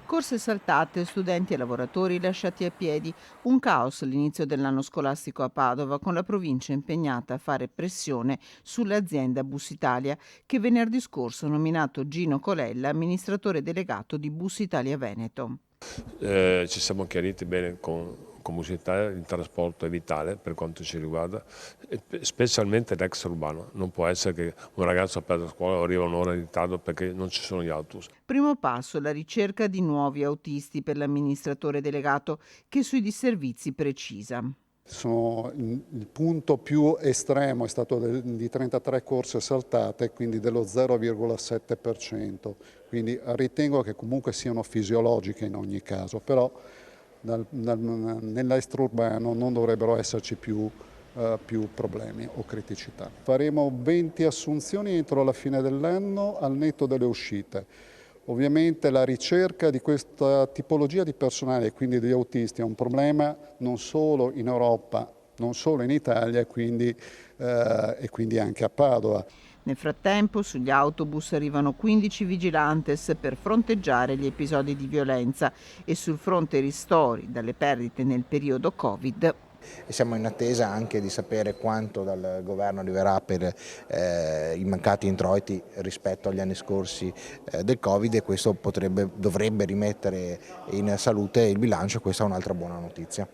Corse saltate, studenti e lavoratori lasciati a piedi. Un caos all'inizio dell'anno scolastico a Padova, con la provincia impegnata a fare pressione sull'azienda Bus Italia, che venerdì scorso ha nominato Gino Colella amministratore delegato di Bus Italia Veneto. Ci siamo chiariti bene con Musità, il trasporto è vitale per quanto ci riguarda, specialmente l'extraurbano. Non può essere che un ragazzo perde la scuola o arriva un'ora in ritardo perché non ci sono gli autobus. Primo passo, la ricerca di nuovi autisti per l'amministratore delegato, che sui disservizi precisa. Il punto più estremo è stato di 33 corse saltate, quindi dello 0,7%, quindi ritengo che comunque siano fisiologiche in ogni caso, però nell'extraurbano non dovrebbero esserci più problemi o criticità. Faremo 20 assunzioni entro la fine dell'anno al netto delle uscite. Ovviamente la ricerca di questa tipologia di personale, quindi degli autisti, è un problema non solo in Europa, non solo in Italia e quindi anche a Padova. Nel frattempo sugli autobus arrivano 15 vigilantes per fronteggiare gli episodi di violenza e sul fronte ristori dalle perdite nel periodo Covid. E siamo in attesa anche di sapere quanto dal governo arriverà per i mancati introiti rispetto agli anni scorsi del Covid, e questo dovrebbe rimettere in salute il bilancio. Questa è un'altra buona notizia.